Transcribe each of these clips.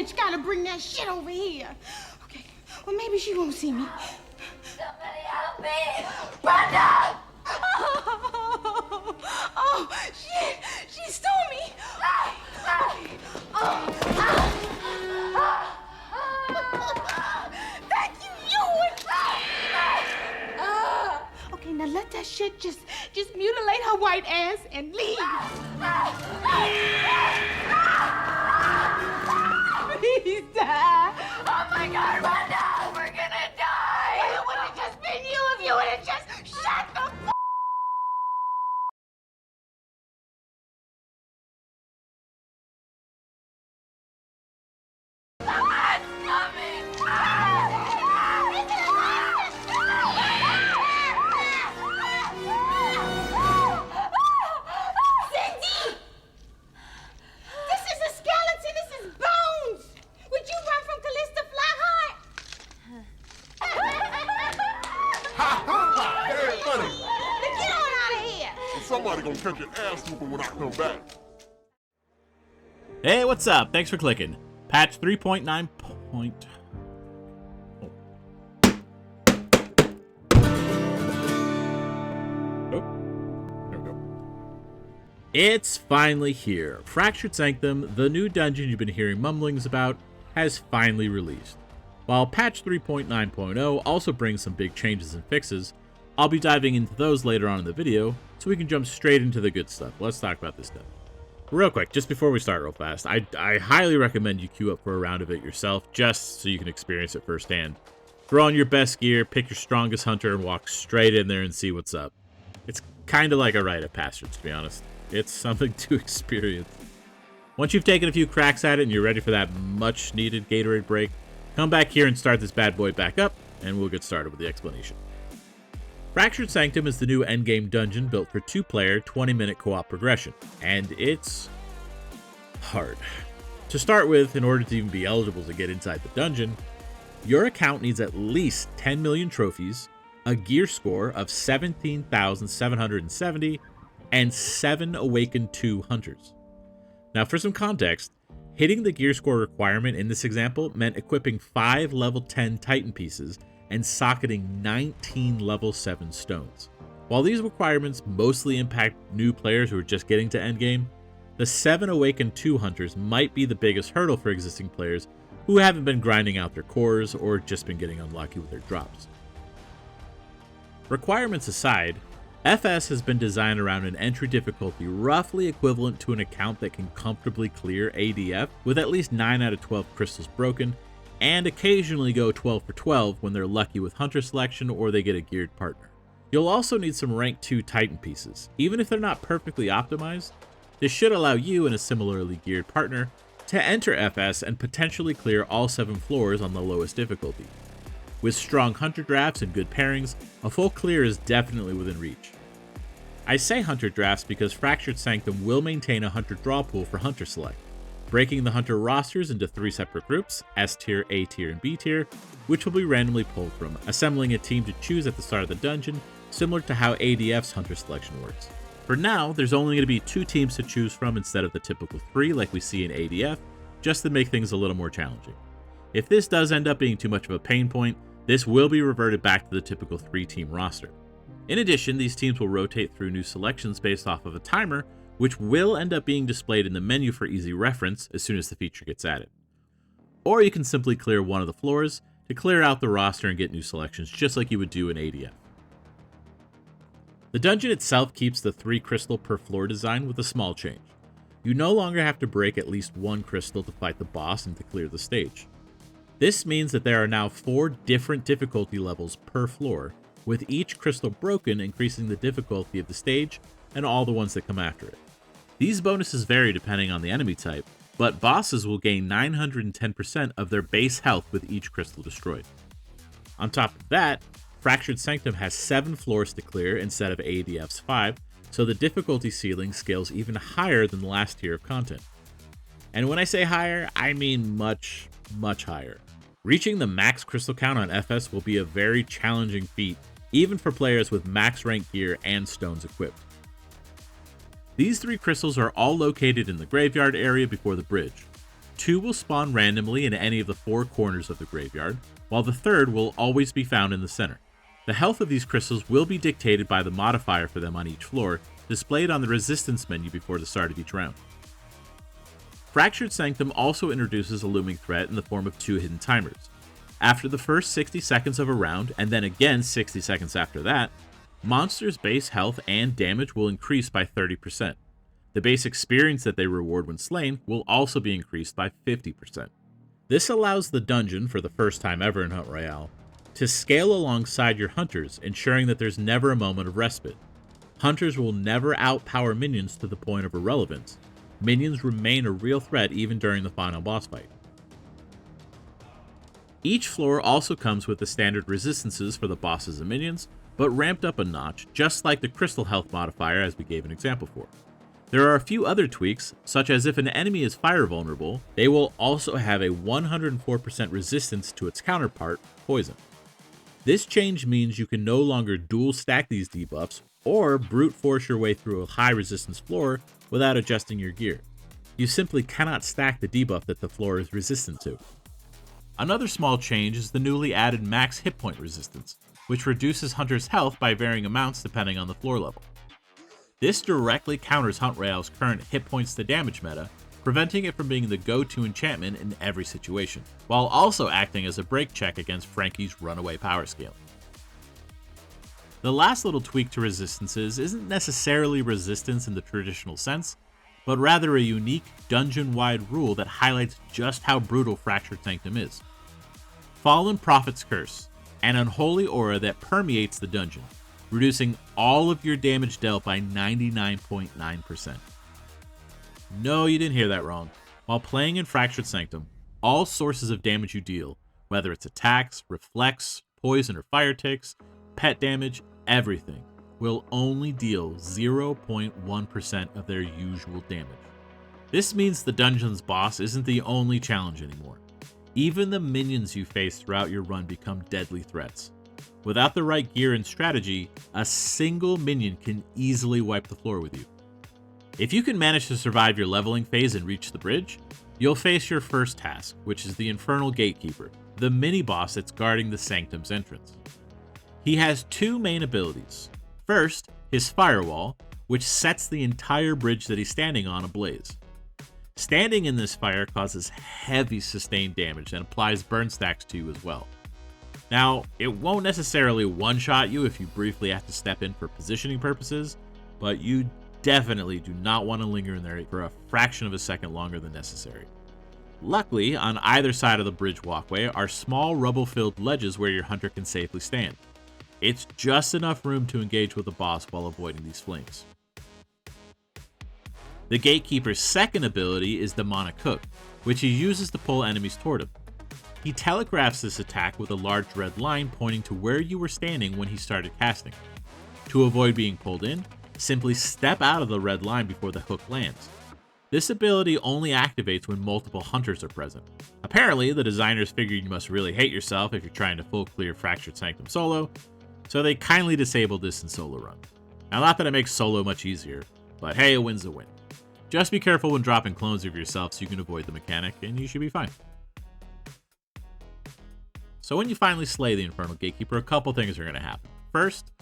bitch gotta bring that shit over here. Okay, well maybe she won't see me. Somebody help me! Brenda! Oh, shit! She stole me! Thank you, you! Okay, now let that shit just mutilate her white ass and leave. Please die. Oh my God, Brenda! We're gonna die! It would have just been you if you would have just shut the f***. Someone's coming! Cindy! This is a skeleton. This is bones. Would you run from Callista Flatheart? Hey, funny. Now get on out of here. Somebody gonna catch an ass whooping when I come back. Hey, what's up? Thanks for clicking. Patch 3.9. There we go. It's finally here. Fractured Sanctum, the new dungeon you've been hearing mumblings about, has finally released. While patch 3.9.0 also brings some big changes and fixes, I'll be diving into those later on in the video, so we can jump straight into the good stuff. Let's talk about this stuff. Real quick, just before we start real fast, I highly recommend you queue up for a round of it yourself, just so you can experience it firsthand. Throw on your best gear, pick your strongest hunter, and walk straight in there and see what's up. It's kind of like a rite of passage, to be honest. It's something to experience. Once you've taken a few cracks at it and you're ready for that much-needed Gatorade break, come back here and start this bad boy back up, and we'll get started with the explanation. Fractured Sanctum is the new endgame dungeon built for 2-player, 20-minute co-op progression, and it's hard. To start with, in order to even be eligible to get inside the dungeon, your account needs at least 10 million trophies, a gear score of 17,770, and 7 Awakened 2 hunters. Now for some context, hitting the gear score requirement in this example meant equipping 5 level 10 Titan pieces and socketing 19 level 7 stones. While these requirements mostly impact new players who are just getting to endgame, the 7 Awakened 2 hunters might be the biggest hurdle for existing players who haven't been grinding out their cores or just been getting unlucky with their drops. Requirements aside, FS has been designed around an entry difficulty roughly equivalent to an account that can comfortably clear ADF with at least 9 out of 12 crystals broken, and occasionally go 12 for 12 when they're lucky with hunter selection or they get a geared partner. You'll also need some rank 2 Titan pieces. Even if they're not perfectly optimized, this should allow you and a similarly geared partner to enter FS and potentially clear all 7 floors on the lowest difficulty. With strong hunter drafts and good pairings, a full clear is definitely within reach. I say hunter drafts because Fractured Sanctum will maintain a hunter draw pool for hunter select, breaking the hunter rosters into 3 separate groups, S tier, A tier, and B tier, which will be randomly pulled from, assembling a team to choose at the start of the dungeon, similar to how ADF's hunter selection works. For now, there's only going to be 2 teams to choose from instead of the typical 3 like we see in ADF, just to make things a little more challenging. If this does end up being too much of a pain point, this will be reverted back to the typical 3-team roster. In addition, these teams will rotate through new selections based off of a timer, which will end up being displayed in the menu for easy reference as soon as the feature gets added. Or you can simply clear one of the floors to clear out the roster and get new selections just like you would do in ADF. The dungeon itself keeps the 3 crystal per floor design with a small change. You no longer have to break at least 1 crystal to fight the boss and to clear the stage. This means that there are now 4 different difficulty levels per floor, with each crystal broken increasing the difficulty of the stage and all the ones that come after it. These bonuses vary depending on the enemy type, but bosses will gain 910% of their base health with each crystal destroyed. On top of that, Fractured Sanctum has 7 floors to clear instead of ADF's 5, so the difficulty ceiling scales even higher than the last tier of content. And when I say higher, I mean much, much higher. Reaching the max crystal count on FS will be a very challenging feat, even for players with max rank gear and stones equipped. These 3 crystals are all located in the graveyard area before the bridge. 2 will spawn randomly in any of the 4 corners of the graveyard, while the 3rd will always be found in the center. The health of these crystals will be dictated by the modifier for them on each floor, displayed on the resistance menu before the start of each round. Fractured Sanctum also introduces a looming threat in the form of 2 hidden timers. After the first 60 seconds of a round, and then again 60 seconds after that, monsters' base health and damage will increase by 30%. The base experience that they reward when slain will also be increased by 50%. This allows the dungeon, for the first time ever in Hunt Royale, to scale alongside your hunters, ensuring that there's never a moment of respite. Hunters will never outpower minions to the point of irrelevance. Minions remain a real threat even during the final boss fight. Each floor also comes with the standard resistances for the bosses and minions, but ramped up a notch, just like the crystal health modifier as we gave an example for. There are a few other tweaks, such as if an enemy is fire vulnerable, they will also have a 104% resistance to its counterpart, poison. This change means you can no longer dual stack these debuffs or brute force your way through a high resistance floor without adjusting your gear. You simply cannot stack the debuff that the floor is resistant to. Another small change is the newly added max hit point resistance, which reduces Hunter's health by varying amounts depending on the floor level. This directly counters Hunt Royale's current hit points to damage meta, preventing it from being the go-to enchantment in every situation, while also acting as a break check against Frankie's runaway power scaling. The last little tweak to resistances isn't necessarily resistance in the traditional sense, but rather a unique dungeon-wide rule that highlights just how brutal Fractured Sanctum is. Fallen Prophet's Curse, an unholy aura that permeates the dungeon, reducing all of your damage dealt by 99.9%. No, you didn't hear that wrong. While playing in Fractured Sanctum, all sources of damage you deal, whether it's attacks, reflex, poison or fire ticks, pet damage, everything, will only deal 0.1% of their usual damage. This means the dungeon's boss isn't the only challenge anymore. Even the minions you face throughout your run become deadly threats. Without the right gear and strategy, a single minion can easily wipe the floor with you. If you can manage to survive your leveling phase and reach the bridge, you'll face your first task, which is the Infernal Gatekeeper, the mini-boss that's guarding the Sanctum's entrance. He has 2 main abilities. First, his Firewall, which sets the entire bridge that he's standing on ablaze. Standing in this fire causes heavy sustained damage and applies burn stacks to you as well. Now, it won't necessarily one-shot you if you briefly have to step in for positioning purposes, but you definitely do not want to linger in there for a fraction of a second longer than necessary. Luckily, on either side of the bridge walkway are small rubble-filled ledges where your hunter can safely stand. It's just enough room to engage with the boss while avoiding these flames. The Gatekeeper's second ability is Demonic Hook, which he uses to pull enemies toward him. He telegraphs this attack with a large red line pointing to where you were standing when he started casting. To avoid being pulled in, simply step out of the red line before the hook lands. This ability only activates when multiple hunters are present. Apparently, the designers figured you must really hate yourself if you're trying to full clear Fractured Sanctum solo, so they kindly disabled this in solo run. Now, not that it makes solo much easier, but hey, a win's a win. Just be careful when dropping clones of yourself so you can avoid the mechanic, and you should be fine. So when you finally slay the Infernal Gatekeeper, a couple things are going to happen. First,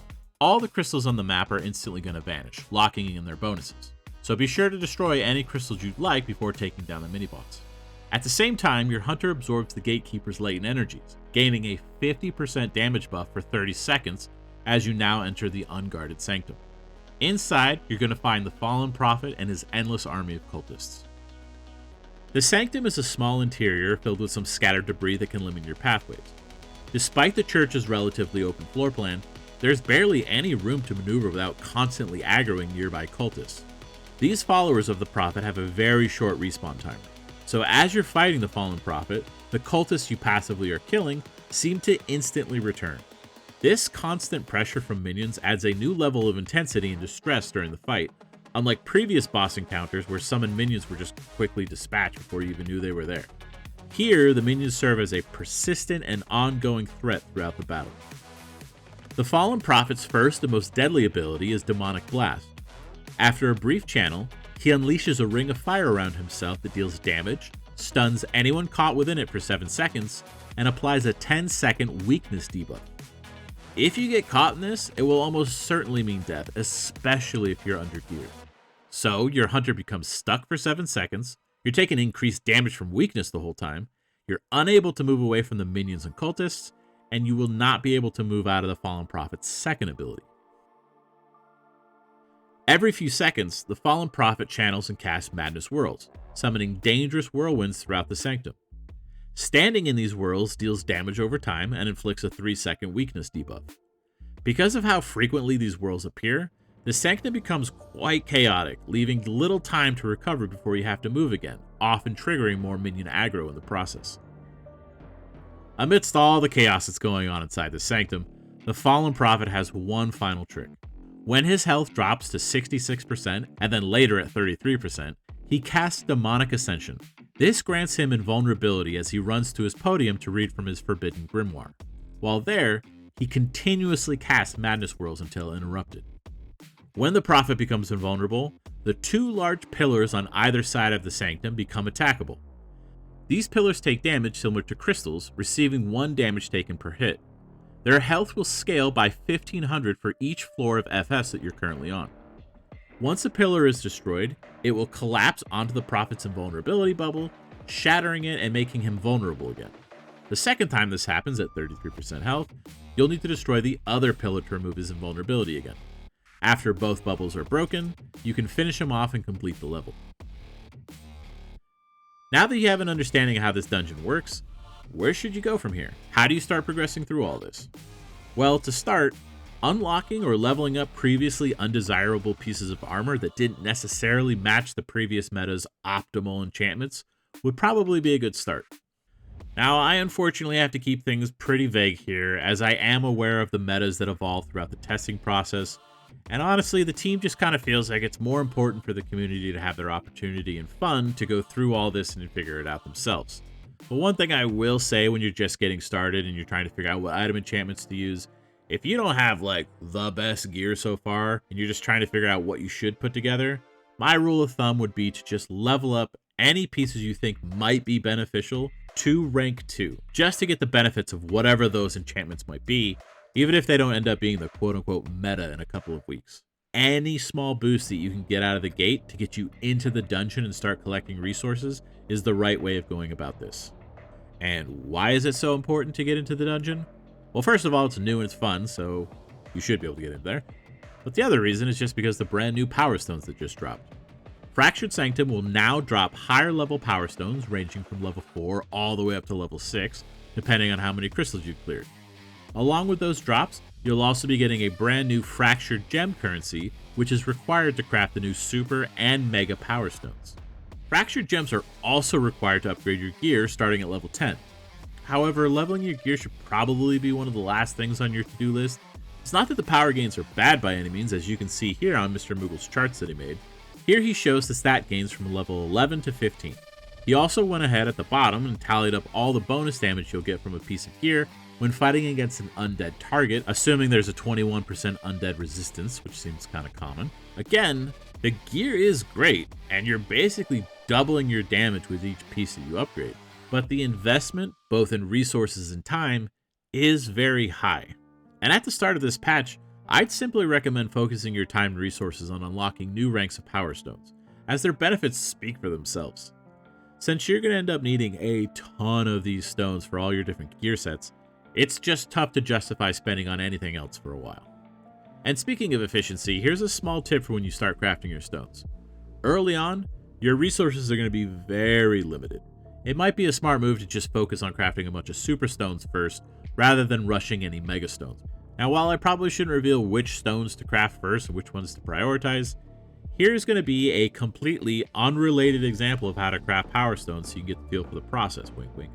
all the crystals on the map are instantly going to vanish, locking in their bonuses. So be sure to destroy any crystals you'd like before taking down the mini-boss. At the same time, your hunter absorbs the Gatekeeper's latent energies, gaining a 50% damage buff for 30 seconds as you now enter the unguarded Sanctum. Inside, you're going to find the Fallen Prophet and his endless army of cultists. The Sanctum is a small interior filled with some scattered debris that can limit your pathways. Despite the church's relatively open floor plan, there's barely any room to maneuver without constantly aggroing nearby cultists. These followers of the Prophet have a very short respawn timer, so as you're fighting the Fallen Prophet, the cultists you passively are killing seem to instantly return. This constant pressure from minions adds a new level of intensity and distress during the fight, unlike previous boss encounters where summoned minions were just quickly dispatched before you even knew they were there. Here, the minions serve as a persistent and ongoing threat throughout the battle. The Fallen Prophet's first and most deadly ability is Demonic Blast. After a brief channel, he unleashes a ring of fire around himself that deals damage, stuns anyone caught within it for 7 seconds, and applies a 10-second weakness debuff. If you get caught in this, it will almost certainly mean death, especially if you're under gear. So your hunter becomes stuck for 7 seconds, you're taking increased damage from weakness the whole time, you're unable to move away from the minions and cultists, and you will not be able to move out of the Fallen Prophet's second ability. Every few seconds, the Fallen Prophet channels and casts Madness Whirls, summoning dangerous whirlwinds throughout the Sanctum. Standing in these whirls deals damage over time and inflicts a 3-second weakness debuff. Because of how frequently these whirls appear, the Sanctum becomes quite chaotic, leaving little time to recover before you have to move again, often triggering more minion aggro in the process. Amidst all the chaos that's going on inside the Sanctum, the Fallen Prophet has one final trick. When his health drops to 66% and then later at 33%, he casts Demonic Ascension. This grants him invulnerability as he runs to his podium to read from his forbidden grimoire. While there, he continuously casts Madness Whirls until interrupted. When the Prophet becomes invulnerable, the 2 large pillars on either side of the Sanctum become attackable. These pillars take damage similar to crystals, receiving 1 damage taken per hit. Their health will scale by 1500 for each floor of FS that you're currently on. Once a pillar is destroyed, it will collapse onto the Prophet's invulnerability bubble, shattering it and making him vulnerable again. The second time this happens at 33% health, you'll need to destroy the other pillar to remove his invulnerability again. After both bubbles are broken, you can finish him off and complete the level. Now that you have an understanding of how this dungeon works, where should you go from here? How do you start progressing through all this? Well, to start, unlocking or leveling up previously undesirable pieces of armor that didn't necessarily match the previous meta's optimal enchantments would probably be a good start. Now, I unfortunately have to keep things pretty vague here, as I am aware of the metas that evolve throughout the testing process, and honestly, the team just kind of feels like it's more important for the community to have their opportunity and fun to go through all this and figure it out themselves. But one thing I will say when you're just getting started and you're trying to figure out what item enchantments to use, if you don't have like the best gear so far and you're just trying to figure out what you should put together, my rule of thumb would be to just level up any pieces you think might be beneficial to rank 2, just to get the benefits of whatever those enchantments might be, even if they don't end up being the quote-unquote meta in a couple of weeks. Any small boost that you can get out of the gate to get you into the dungeon and start collecting resources is the right way of going about this. And why is it so important to get into the dungeon? Well, first of all, it's new and it's fun, so you should be able to get in there. But the other reason is just because the brand new Power Stones that just dropped. Fractured Sanctum will now drop higher level Power Stones ranging from level 4 all the way up to level 6, depending on how many crystals you've cleared. Along with those drops, you'll also be getting a brand new Fractured Gem currency, which is required to craft the new Super and Mega Power Stones. Fractured Gems are also required to upgrade your gear starting at level 10. However, leveling your gear should probably be one of the last things on your to-do list. It's not that the power gains are bad by any means, as you can see here on MrMoogle's charts that he made. Here he shows the stat gains from level 11 to 15. He also went ahead at the bottom and tallied up all the bonus damage you'll get from a piece of gear when fighting against an undead target, assuming there's a 21% undead resistance, which seems kind of common. Again, the gear is great, and you're basically doubling your damage with each piece that you upgrade. But the investment, both in resources and time, is very high. And at the start of this patch, I'd simply recommend focusing your time and resources on unlocking new ranks of Power Stones, as their benefits speak for themselves. Since you're going to end up needing a ton of these stones for all your different gear sets, it's just tough to justify spending on anything else for a while. And speaking of efficiency, here's a small tip for when you start crafting your stones. Early on, your resources are going to be very limited. It might be a smart move to just focus on crafting a bunch of super stones first, rather than rushing any mega stones. Now, while I probably shouldn't reveal which stones to craft first and which ones to prioritize, here's going to be a completely unrelated example of how to craft power stones so you can get the feel for the process, wink wink.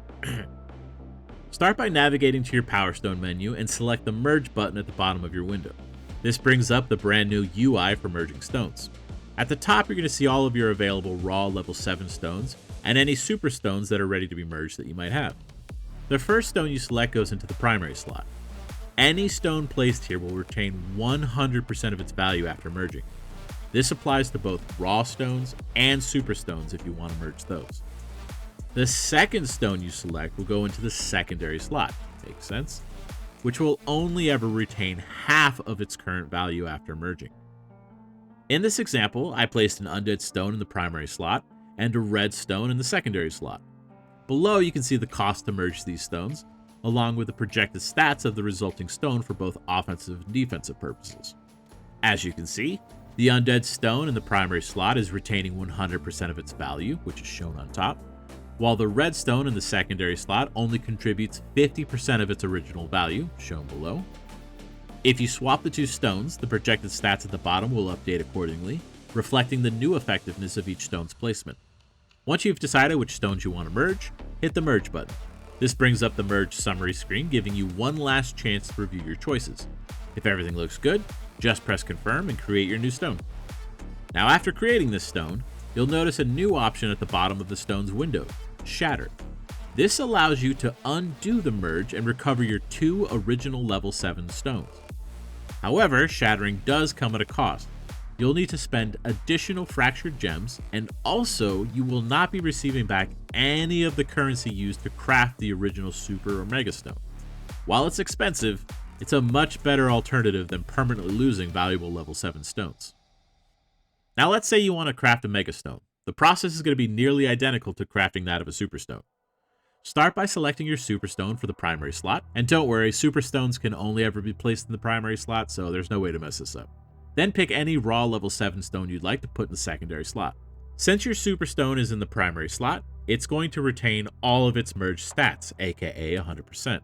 Start by navigating to your Power Stone menu and select the Merge button at the bottom of your window. This brings up the brand new UI for merging stones. At the top, you're going to see all of your available raw level 7 stones and any super stones that are ready to be merged that you might have. The first stone you select goes into the primary slot. Any stone placed here will retain 100% of its value after merging. This applies to both raw stones and super stones if you want to merge those. The second stone you select will go into the secondary slot, makes sense, which will only ever retain half of its current value after merging. In this example, I placed an undead stone in the primary slot and a red stone in the secondary slot. Below you can see the cost to merge these stones, along with the projected stats of the resulting stone for both offensive and defensive purposes. As you can see, the undead stone in the primary slot is retaining 100% of its value, which is shown on top, while the red stone in the secondary slot only contributes 50% of its original value, shown below. If you swap the two stones, the projected stats at the bottom will update accordingly, reflecting the new effectiveness of each stone's placement. Once you've decided which stones you want to merge, hit the merge button. This brings up the merge summary screen, giving you one last chance to review your choices. If everything looks good, just press confirm and create your new stone. Now after creating this stone, you'll notice a new option at the bottom of the stone's window, Shatter. This allows you to undo the merge and recover your 2 original level 7 stones. However, Shattering does come at a cost. You'll need to spend additional fractured gems, and also you will not be receiving back any of the currency used to craft the original Super or Mega Stone. While it's expensive, it's a much better alternative than permanently losing valuable level 7 stones. Now let's say you want to craft a Mega Stone. The process is going to be nearly identical to crafting that of a Super Stone. Start by selecting your Super Stone for the primary slot, and don't worry, Super Stones can only ever be placed in the primary slot, so there's no way to mess this up. Then pick any raw level 7 stone you'd like to put in the secondary slot. Since your Super Stone is in the primary slot, it's going to retain all of its merged stats, aka 100%.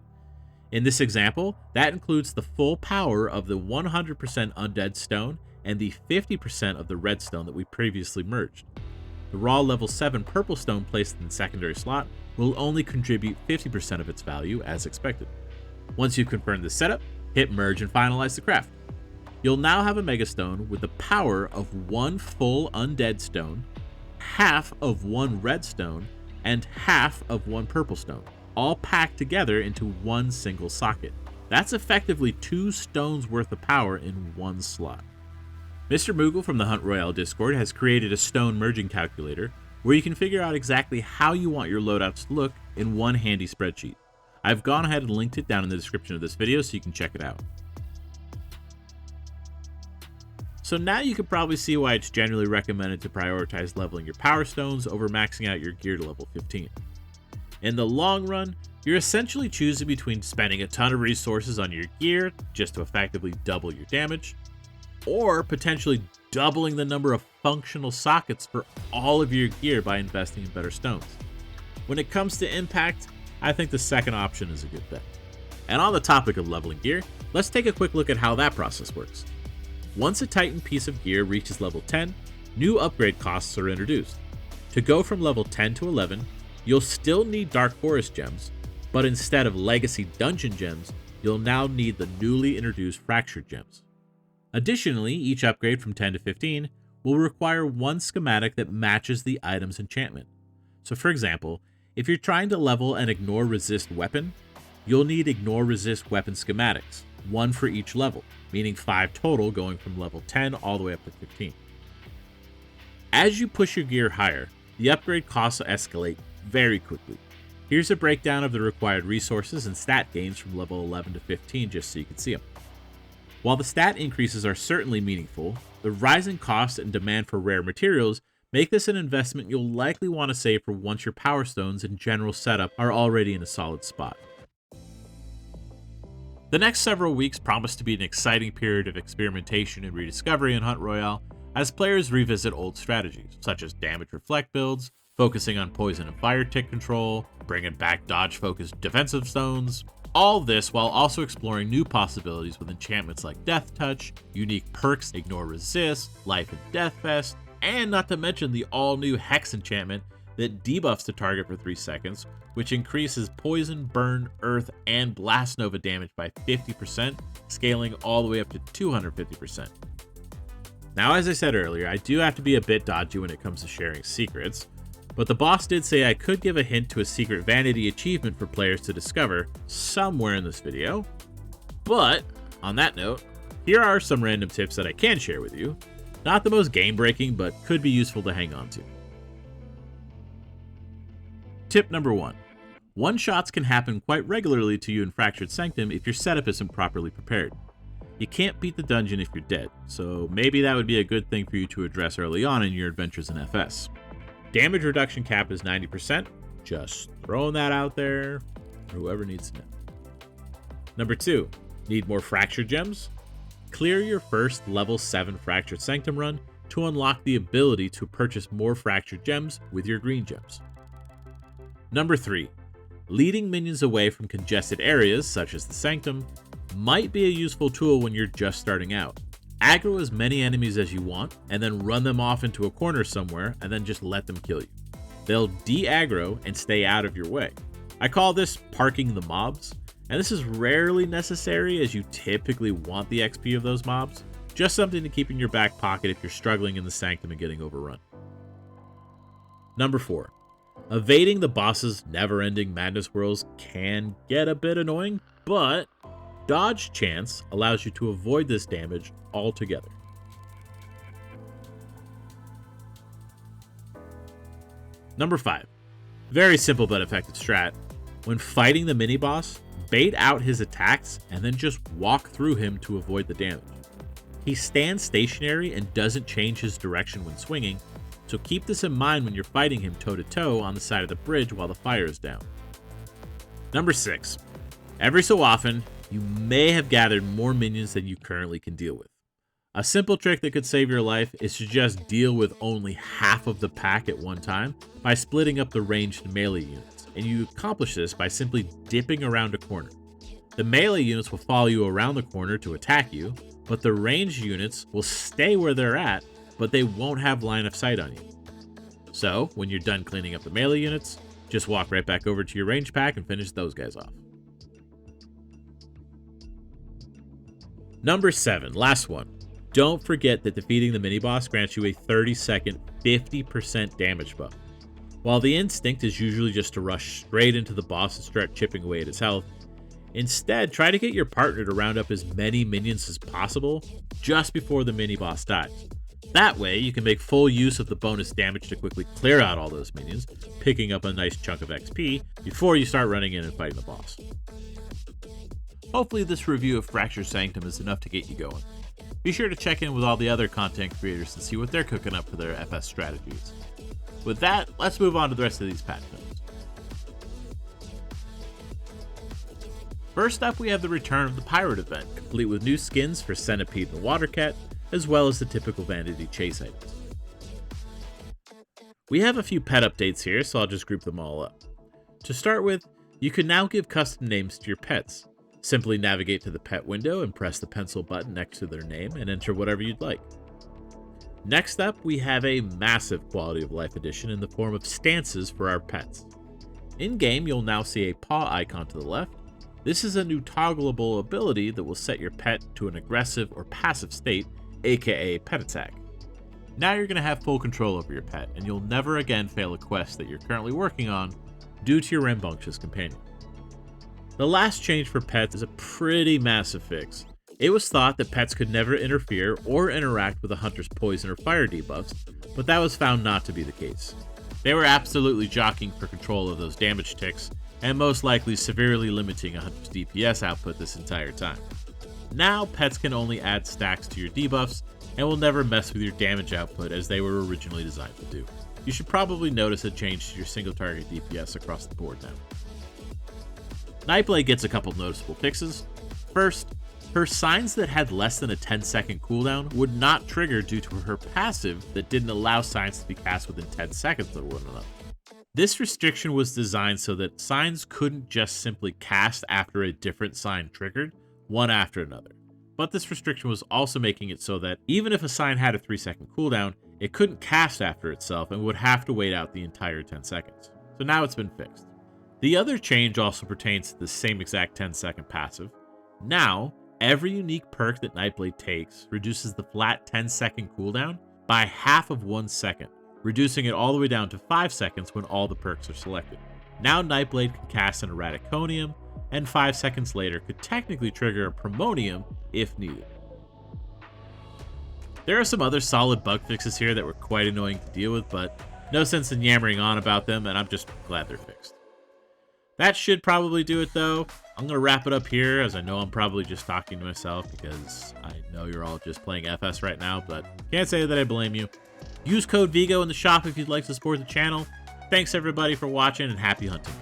In this example, that includes the full power of the 100% undead stone and the 50% of the red stone that we previously merged. The raw level 7 purple stone placed in the secondary slot will only contribute 50% of its value as expected. Once you've confirmed this setup, hit merge and finalize the craft. You'll now have a Mega Stone with the power of 1 full undead stone, half of 1 red stone, and half of 1 purple stone, all packed together into one single socket. That's effectively 2 stones worth of power in one slot. MrMoogle from the Hunt Royale Discord has created a stone merging calculator where you can figure out exactly how you want your loadouts to look in one handy spreadsheet. I've gone ahead and linked it down in the description of this video so you can check it out. So now you can probably see why it's generally recommended to prioritize leveling your power stones over maxing out your gear to level 15. In the long run, you're essentially choosing between spending a ton of resources on your gear just to effectively double your damage, or potentially doubling the number of functional sockets for all of your gear by investing in better stones. When it comes to impact, I think the second option is a good bet. And on the topic of leveling gear, let's take a quick look at how that process works. Once a Titan piece of gear reaches level 10, new upgrade costs are introduced. To go from level 10 to 11, you'll still need Dark Forest gems, but instead of Legacy Dungeon gems, you'll now need the newly introduced Fractured gems. Additionally, each upgrade from 10 to 15 will require one schematic that matches the item's enchantment. So for example, if you're trying to level an Ignore Resist weapon, you'll need Ignore Resist weapon schematics, one for each level, meaning 5 total going from level 10 all the way up to 15. As you push your gear higher, the upgrade costs will escalate very quickly. Here's a breakdown of the required resources and stat gains from level 11 to 15 just so you can see them. While the stat increases are certainly meaningful, the rising cost and demand for rare materials make this an investment you'll likely want to save for once your power stones and general setup are already in a solid spot. The next several weeks promise to be an exciting period of experimentation and rediscovery in Hunt Royale as players revisit old strategies, such as damage reflect builds, focusing on poison and fire tick control, bringing back dodge-focused defensive stones. All this while also exploring new possibilities with enchantments like Death Touch, unique perks Ignore Resist, Life and Death Fest, and not to mention the all-new Hex enchantment that debuffs the target for 3 seconds, which increases poison, burn, earth, and blast nova damage by 50%, scaling all the way up to 250%. Now, as I said earlier, I do have to be a bit dodgy when it comes to sharing secrets, but the boss did say I could give a hint to a secret vanity achievement for players to discover somewhere in this video. But, on that note, here are some random tips that I can share with you. Not the most game-breaking, but could be useful to hang on to. Tip number 1. One-shots can happen quite regularly to you in Fractured Sanctum if your setup isn't properly prepared. You can't beat the dungeon if you're dead, so maybe that would be a good thing for you to address early on in your adventures in FS. Damage reduction cap is 90%, just throwing that out there for whoever needs to know. Number 2, need more Fractured Gems? Clear your first level 7 Fractured Sanctum run to unlock the ability to purchase more Fractured Gems with your green gems. Number 3, leading minions away from congested areas such as the Sanctum might be a useful tool when you're just starting out. Aggro as many enemies as you want, and then run them off into a corner somewhere, and then just let them kill you. They'll de-aggro and stay out of your way. I call this parking the mobs, and this is rarely necessary as you typically want the XP of those mobs, just something to keep in your back pocket if you're struggling in the Sanctum and getting overrun. Number 4, evading the boss's never-ending madness whirls can get a bit annoying, but Dodge Chance allows you to avoid this damage altogether. Number 5. Very simple but effective strat. When fighting the mini-boss, bait out his attacks and then just walk through him to avoid the damage. He stands stationary and doesn't change his direction when swinging, so keep this in mind when you're fighting him toe-to-toe on the side of the bridge while the fire is down. Number 6. Every so often, you may have gathered more minions than you currently can deal with. A simple trick that could save your life is to just deal with only half of the pack at one time by splitting up the ranged melee units, and you accomplish this by simply dipping around a corner. The melee units will follow you around the corner to attack you, but the ranged units will stay where they're at, but they won't have line of sight on you. So, when you're done cleaning up the melee units, just walk right back over to your ranged pack and finish those guys off. Number 7, last one. Don't forget that defeating the mini-boss grants you a 30-second 50% damage buff. While the instinct is usually just to rush straight into the boss and start chipping away at his health, instead try to get your partner to round up as many minions as possible just before the mini-boss dies. That way, you can make full use of the bonus damage to quickly clear out all those minions, picking up a nice chunk of XP before you start running in and fighting the boss. Hopefully this review of Fractured Sanctum is enough to get you going. Be sure to check in with all the other content creators to see what they're cooking up for their FS strategies. With that, let's move on to the rest of these patch notes. First up, we have the return of the Pirate event, complete with new skins for Centipede and Watercat, as well as the typical Vanity Chase items. We have a few pet updates here, so I'll just group them all up. To start with, you can now give custom names to your pets. Simply navigate to the pet window and press the pencil button next to their name and enter whatever you'd like. Next up, we have a massive quality of life addition in the form of stances for our pets. In-game, you'll now see a paw icon to the left. This is a new toggleable ability that will set your pet to an aggressive or passive state, aka pet attack. Now you're going to have full control over your pet, and you'll never again fail a quest that you're currently working on due to your rambunctious companion. The last change for pets is a pretty massive fix. It was thought that pets could never interfere or interact with a hunter's poison or fire debuffs, but that was found not to be the case. They were absolutely jockeying for control of those damage ticks, and most likely severely limiting a hunter's DPS output this entire time. Now, pets can only add stacks to your debuffs, and will never mess with your damage output as they were originally designed to do. You should probably notice a change to your single target DPS across the board now. Nightblade gets a couple noticeable fixes. First, her signs that had less than a 10-second cooldown would not trigger due to her passive that didn't allow signs to be cast within 10 seconds of one another. This restriction was designed so that signs couldn't just simply cast after a different sign triggered, one after another. But this restriction was also making it so that even if a sign had a 3-second cooldown, it couldn't cast after itself and would have to wait out the entire 10 seconds. So now it's been fixed. The other change also pertains to the same exact 10-second passive. Now, every unique perk that Nightblade takes reduces the flat 10-second cooldown by half of 1 second, reducing it all the way down to 5 seconds when all the perks are selected. Now Nightblade can cast an Eradiconium, and 5 seconds later could technically trigger a Primonium if needed. There are some other solid bug fixes here that were quite annoying to deal with, but No sense in yammering on about them, and I'm just glad they're fixed. That should probably do it, though. I'm going to wrap it up here, as I know I'm probably just talking to myself, because I know you're all just playing FS right now, but can't say that I blame you. Use code VIGO in the shop if you'd like to support the channel. Thanks, everybody, for watching, and happy hunting.